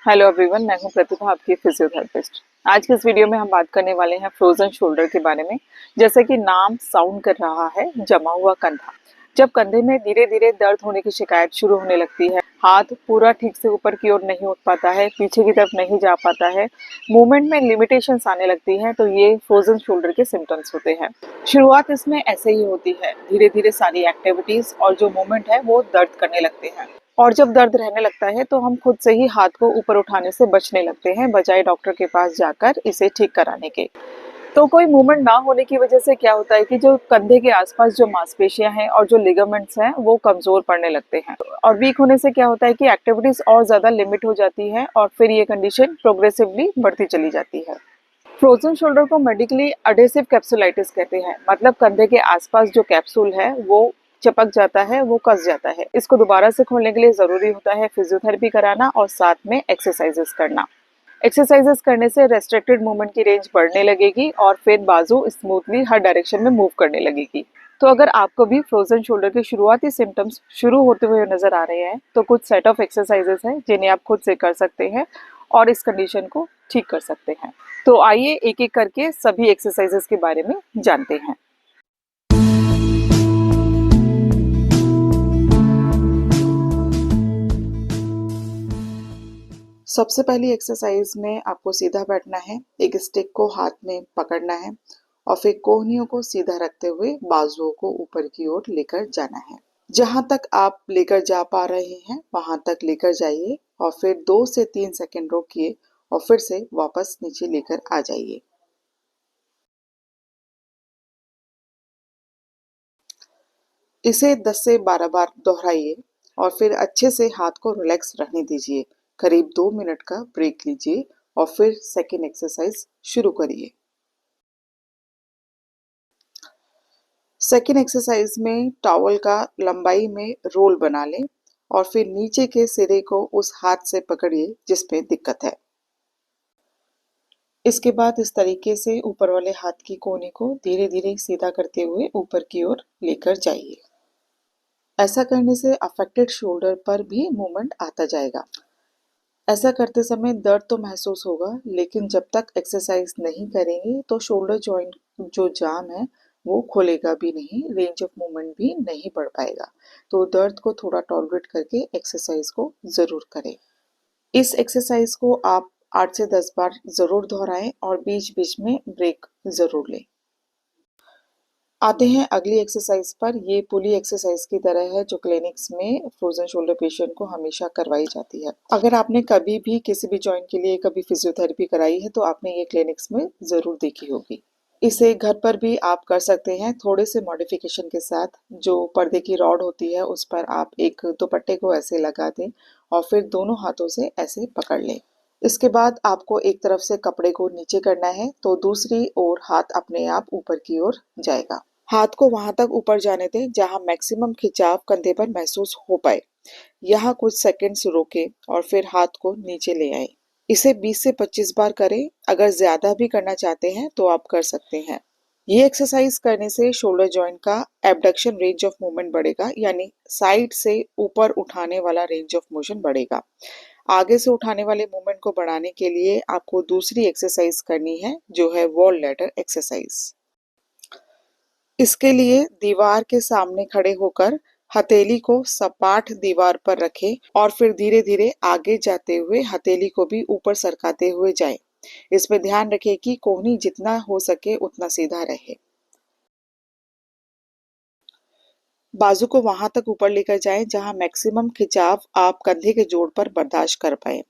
Hello everyone, मैं हूं प्रतिभा, आपकी फिजियोथेरेपिस्ट। आज के इस वीडियो में हम बात करने वाले हैं फ्रोजन शोल्डर के बारे में। जैसे कि नाम साउंड कर रहा है, जमा हुआ कंधा। जब कंधे में धीरे धीरे दर्द होने की शिकायत शुरू होने लगती है, हाथ पूरा ठीक से ऊपर की ओर नहीं उठ पाता है, पीछे की तरफ नहीं जा पाता है, मूवमेंट में लिमिटेशंस आने लगती हैं, तो ये फ्रोजन शोल्डर के सिम्टम्स होते हैं। शुरुआत इसमें ऐसे ही होती है, धीरे धीरे सारी एक्टिविटीज और जो मूवमेंट है वो दर्द करने लगते हैं। और जब दर्द रहने लगता है तो हम खुद से ही हाथ को ऊपर उठाने से बचने लगते हैं, बजाय डॉक्टर के पास जाकर इसे ठीक कराने के। तो कोई मूवमेंट ना होने की वजह से क्या होता है कि जो कंधे के आसपास जो मांसपेशियां हैं और जो लिगामेंट्स हैं वो कमजोर पड़ने लगते हैं। और वीक होने से क्या होता है कि एक्टिविटीज और ज्यादा लिमिट हो जाती है और फिर ये कंडीशन प्रोग्रेसिवली बढ़ती चली जाती है। फ्रोजन शोल्डर को मेडिकली अडेसिव कैप्सुलाइटिस कहते हैं। मतलब कंधे के आसपास जो कैप्सूल है वो चिपक जाता है, वो कस जाता है। इसको दोबारा से खोलने के लिए जरूरी होता है फिजियोथेरेपी कराना और साथ में एक्सरसाइजेस करना। एक्सरसाइजेस करने से रेस्ट्रिक्टेड मूवमेंट की रेंज बढ़ने लगेगी और फिर बाजू स्मूथली हर डायरेक्शन में मूव करने लगेगी। तो अगर आपको भी फ्रोजन शोल्डर के शुरुआती सिम्टम्स शुरू होते हुए नजर आ रहे हैं तो कुछ सेट ऑफ एक्सरसाइजेस हैं जिन्हें आप खुद से कर सकते हैं और इस कंडीशन को ठीक कर सकते हैं। तो आइए एक एक करके सभी एक्सरसाइजेस के बारे में जानते हैं। सबसे पहली एक्सरसाइज में आपको सीधा बैठना है, एक स्टिक को हाथ में पकड़ना है और फिर कोहनियों को सीधा रखते हुए बाजुओं को ऊपर की ओर लेकर जाना है। जहां तक आप लेकर जा पा रहे हैं वहां तक लेकर जाइए और फिर 2 से 3 सेकंड रोकिए और फिर से वापस नीचे लेकर आ जाइए। इसे 10 से 12 बार दोहराइए और फिर अच्छे से हाथ को रिलैक्स रहने दीजिए। करीब 2 मिनट का ब्रेक लीजिए और फिर सेकेंड एक्सरसाइज शुरू करिए। सेकेंड एक्सरसाइज में टॉवल का लंबाई में रोल बना लें और फिर नीचे के सिरे को उस हाथ से पकड़िए जिसमें दिक्कत है। इसके बाद इस तरीके से ऊपर वाले हाथ की कोहनी को धीरे धीरे सीधा करते हुए ऊपर की ओर लेकर जाइए। ऐसा करने से अफेक्टेड शोल्डर पर भी मूवमेंट आता जाएगा। ऐसा करते समय दर्द तो महसूस होगा, लेकिन जब तक एक्सरसाइज नहीं करेंगे तो शोल्डर जॉइंट जो जाम है वो खुलेगा भी नहीं, रेंज ऑफ मूवमेंट भी नहीं बढ़ पाएगा। तो दर्द को थोड़ा टॉलरेट करके एक्सरसाइज को जरूर करें। इस एक्सरसाइज को आप 8 से 10 बार जरूर दोहराएं और बीच बीच में ब्रेक जरूर लें। आते हैं अगली एक्सरसाइज पर। ये पुली एक्सरसाइज की तरह है जो क्लिनिक्स में फ्रोजन शोल्डर पेशेंट को हमेशा करवाई जाती है। अगर आपने कभी भी किसी भी जॉइंट के लिए कभी फिजियोथेरेपी कराई है तो आपने ये क्लिनिक्स में जरूर देखी होगी। इसे घर पर भी आप कर सकते हैं थोड़े से मॉडिफिकेशन के साथ। जो पर्दे की रॉड होती है उस पर आप एक दुपट्टे को ऐसे लगा दें और फिर दोनों हाथों से ऐसे पकड़ लें। इसके बाद आपको एक तरफ से कपड़े को नीचे करना है तो दूसरी ओर हाथ अपने आप ऊपर की ओर जाएगा। हाथ को वहां तक ऊपर जाने दें जहां मैक्सिमम खिंचाव कंधे पर महसूस हो पाए। यहाँ कुछ सेकंड्स रोके और फिर हाथ को नीचे ले आए। इसे 20 से 25 बार करें। अगर ज्यादा भी करना चाहते हैं तो आप कर सकते हैं। ये एक्सरसाइज करने से शोल्डर जॉइंट का एबडक्शन रेंज ऑफ मूवमेंट बढ़ेगा, यानी साइड से ऊपर उठाने वाला रेंज ऑफ मोशन बढ़ेगा। आगे से उठाने वाले मूवमेंट को बढ़ाने के लिए आपको दूसरी एक्सरसाइज करनी है जो है वॉल लैडर एक्सरसाइज। इसके लिए दीवार के सामने खड़े होकर हथेली को सपाट दीवार पर रखें और फिर धीरे धीरे आगे जाते हुए हथेली को भी ऊपर सरकाते हुए जाएं। इसमें ध्यान रखें कि कोहनी जितना हो सके उतना सीधा रहे। बाजू को वहां तक ऊपर लेकर जाएं जहां मैक्सिमम खिंचाव आप कंधे के जोड़ पर बर्दाश्त कर पाए।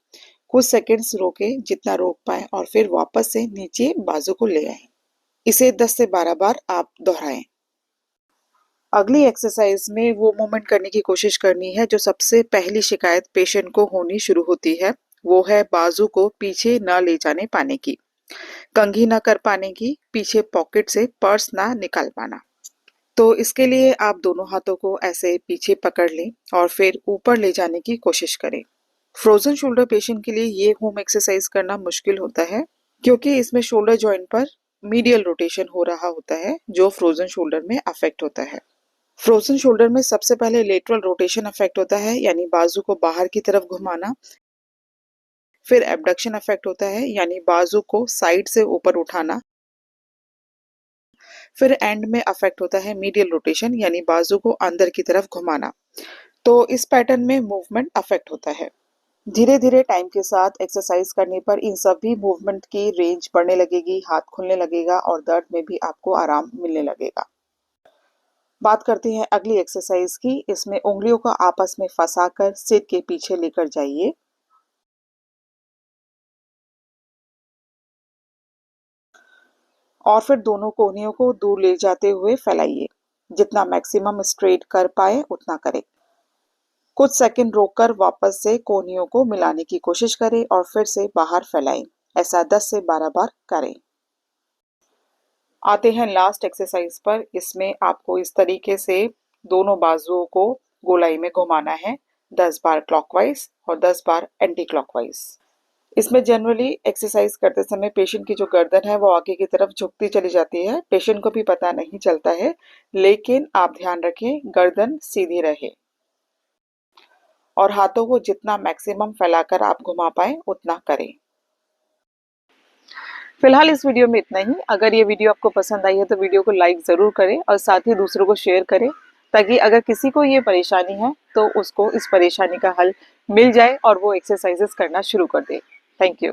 कुछ सेकंड्स रोके जितना रोक पाए और फिर वापस से नीचे बाजू को ले आए। इसे 10 से 12 बार आप दोहराएं। अगली एक्सरसाइज में वो मूवमेंट करने की कोशिश करनी है जो सबसे पहली शिकायत पेशेंट को होनी शुरू होती है। वो है बाजू को पीछे न ले जाने पाने की, कंघी न कर पाने की, पीछे पॉकेट से पर्स ना निकाल पाना। तो इसके लिए आप दोनों हाथों को ऐसे पीछे पकड़ लें और फिर ऊपर ले जाने की कोशिश करें। फ्रोजन शोल्डर पेशेंट के लिए ये होम एक्सरसाइज करना मुश्किल होता है क्योंकि इसमें शोल्डर जॉइंट पर मीडियल रोटेशन हो रहा होता है जो फ्रोजन शोल्डर में अफेक्ट होता है। फ्रोजन शोल्डर में सबसे पहले लेटरल रोटेशन अफेक्ट होता है, यानी बाजू को बाहर की तरफ घुमाना। फिर एबडक्शन इफेक्ट होता है, यानी बाजू को साइड से ऊपर उठाना। फिर एंड में अफेक्ट होता है मीडियल रोटेशन, यानी बाजू को अंदर की तरफ घुमाना। तो इस पैटर्न में मूवमेंट अफेक्ट होता है। धीरे धीरे टाइम के साथ एक्सरसाइज करने पर इन सभी मूवमेंट की रेंज बढ़ने लगेगी, हाथ खुलने लगेगा और दर्द में भी आपको आराम मिलने लगेगा। बात करते हैं अगली एक्सरसाइज की। इसमें उंगलियों को आपस में फंसाकर सिर के पीछे लेकर जाइए। और फिर दोनों कोहनियों को दूर ले जाते हुए फैलाइए। जितना मैक्सिमम स्ट्रेट कर पाए उतना करें। कुछ सेकंड रोककर वापस से कोहनियों को मिलाने की कोशिश करें और फिर से बाहर फैलाएं। ऐसा 10 से 12 बार करें। आते हैं लास्ट एक्सरसाइज पर। इसमें आपको इस तरीके से दोनों बाजुओं को गोलाई में घुमाना है, 10 बार क्लॉकवाइज और 10 बार एंटी क्लॉकवाइज। इसमें जनरली एक्सरसाइज करते समय पेशेंट की जो गर्दन है वो आगे की तरफ झुकती चली जाती है। पेशेंट को भी पता नहीं चलता है, लेकिन आप ध्यान रखें गर्दन सीधी रहे और हाथों को जितना मैक्सिमम फैलाकर आप घुमा पाए उतना करें। फिलहाल इस वीडियो में इतना ही। अगर ये वीडियो आपको पसंद आई है तो वीडियो को लाइक ज़रूर करें और साथ ही दूसरों को शेयर करें, ताकि अगर किसी को ये परेशानी है तो उसको इस परेशानी का हल मिल जाए और वो एक्सरसाइजेस करना शुरू कर दे। Thank you.